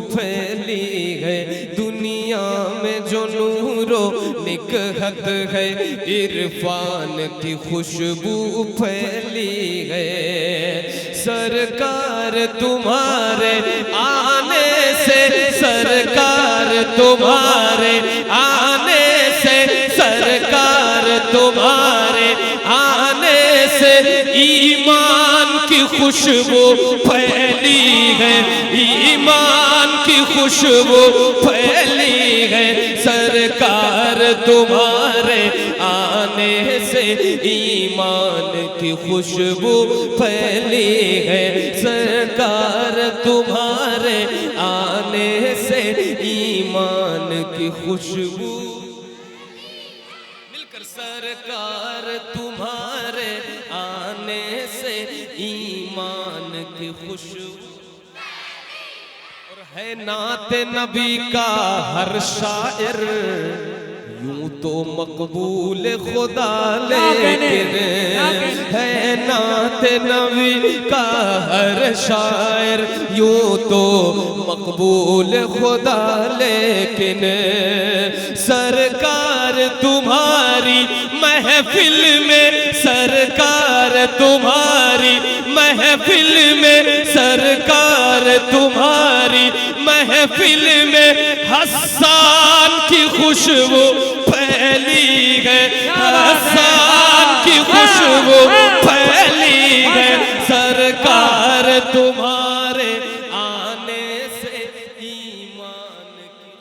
फैली है, दुनिया में जो नूरो निकहत है, इरफान की खुशबू फैली है। सरकार तुम्हारे आने से, सरकार तुम्हारे आने से, सरकार तुम्हारे आने से ईमान की खुशबू फैली है, ईमान की खुशबू फैली है। सरकार तुम्हारे आने से ईमान की खुशबू फैली है। सरकार तुम्हारे आने से ईमान की खुशबू, मिलकर सरकार तुम्हारे आने से ईमान की खुशबू। और है नाते नबी का हर शायर यूं तो मकबूल खुदा, लेकिन है नाते नबी का हर शायर यूं तो मकबूल खुदा, लेकिन सरकार तुम्हारी महफिल में, सरकार तुम्हारी महफिल में, सरकार तुम्हारी महफिल में हसन की खुशबू फैली है, हसन की खुशबू फैली है। सरकार तुम्हारे आने से ईमान की,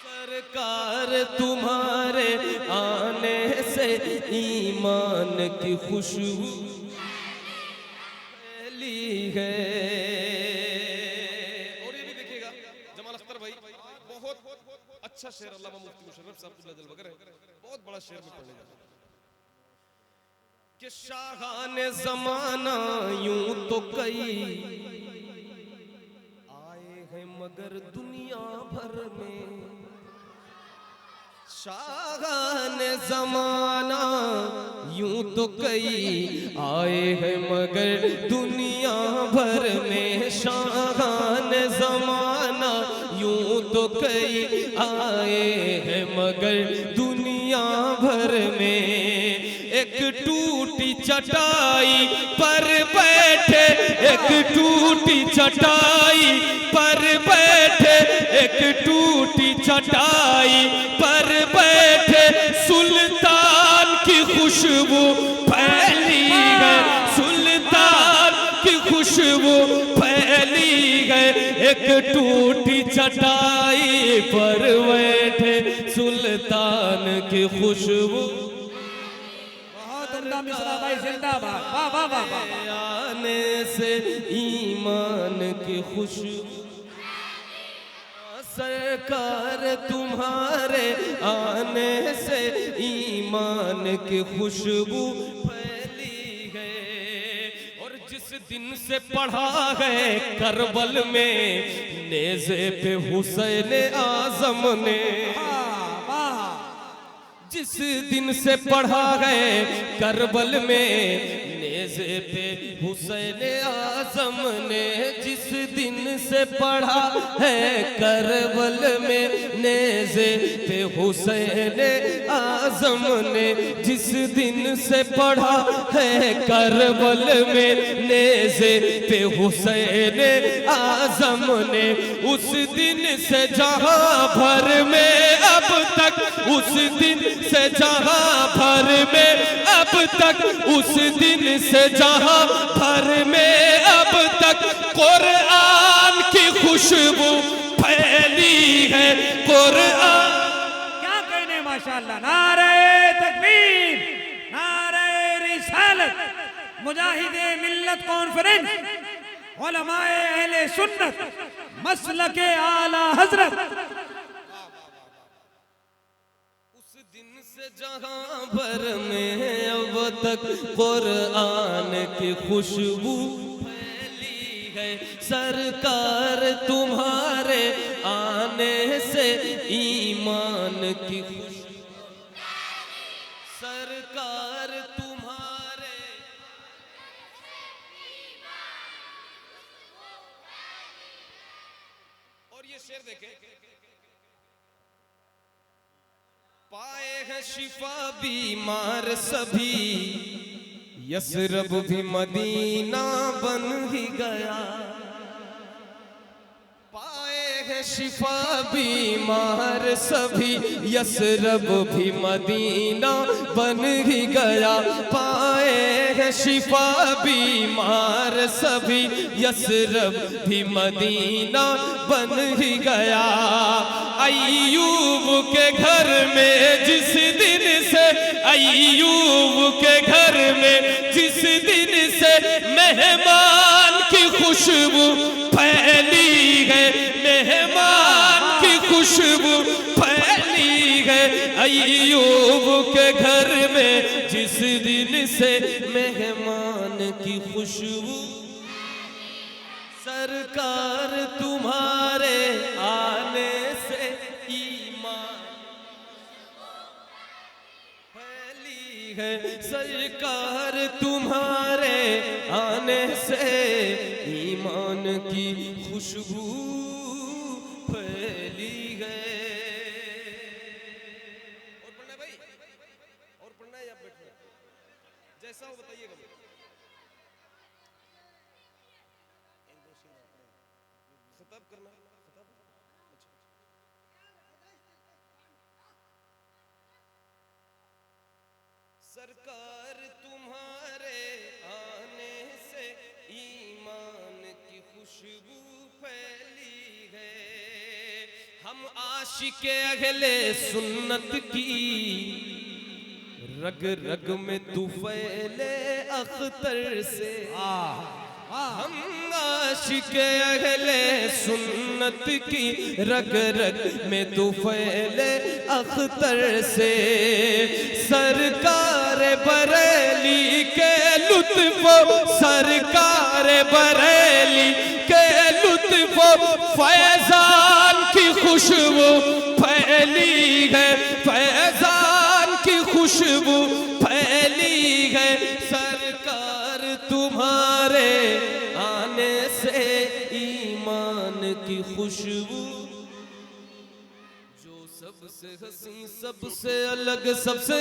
सरकार तुम्हारे आने से ईमान की खुशबू फैली है। अच्छा शेर अल्लामा मुफ्ती मुशर्रफ साहब बहुत बड़ा शेर में पढ़ने जाता कि शाहाने ज़माना यूं तो कई आए हैं मगर दुनिया भर में, शाहाने ज़माना यूं तो कई आए हैं मगर दुनिया भर में, शाहाने ज़माना यूं तो कई आए हैं मगर दुनिया भर में। एक टूटी चटाई पर बैठे, एक टूटी चटाई पर बैठे, एक टूटी चटाई पर बैठे सुल्तान की खुशबू फैली है, सुल्तान की खुशबू फैली है। एक टूटी चटाई पर बैठे सुल्तान की खुशबू, बहुत उम्दा मिसरा भाई, जिंदाबाद, वाह वाह वाह वाह। आने से ईमान की खुशबू, सरकार तुम्हारे आने से ईमान की खुशबू फैली है। और जिस दिन से पढ़ा है करबल में नेज़े पे हुसैन आज़म ने, जिस दिन से पढ़ा है करबल में नेज़े पे हुसैन आज़म ने, जिस दिन से पढ़ा है करबल में नेज़े पे हुसैन आज़म ने, जिस दिन से पढ़ा है करबल में नेज़े पे हुसैन आज़म ने, उस दिन से जहां भर में अब तक, उस दिन से जहां भर में अब तक, उस दिन से जहां भर में अब तक कुरान की खुशबू फैली है, कुरान। क्या कहने माशाअल्लाह, नारे तकबीर, नारे रिसालत, मुजाहिदे मिल्लत कॉन्फ्रेंस, उलमाए अहले सुन्नत, मसलके आला हजरत। जहां भर में अब तक कुरान की खुशबू फैली है। सरकार तुम्हारे आने से ईमान की खुशबू, सरकार तुम्हारे ये शेर देखें, पाए हैं शिफा बीमार सभी, यसरब भी मदीना बन ही गया। पाए हैं शिफा बीमार सभी, यसरब भी मदीना बन ही गया। पाए हैं शिफा बीमार सभी, यसरब भी मदीना बन ही गया। अय्यूब के घर में जिस दिन से, अय्यूब के घर में जिस दिन से मेहमान की खुशबू फैली है, मेहमान की खुशबू फैली है। अय्यूब के घर में जिस दिन से मेहमान की खुशबू, सरकार तुम्हारे आने से ईमान फैली है, सरकार तुम्हारे आने से ईमान की खुशबू फैली है। और पढ़ना है भाई, और पढ़ना है या बैठना है, जैसा हो बताइएगा। खिताब करना है, खिताब। अच्छा, सरकार तुम्हारे आने से ईमान की खुशबू फैली है। हम आशिके अहले सुन्नत की, रग रग में तुफैले अख्तर से। हम आशिके अहले सुन्नत की, रग रग में तुफैले अख्तर से। सरकार बरेली के लुत्फो, सरकार बरेली के लुत्फो फैजान की खुशबू फैली है, फैजान की खुशबू फैली है। सरकार तुम्हारे आने से ईमान की खुशबू, जो सबसे हसी सबसे अलग सबसे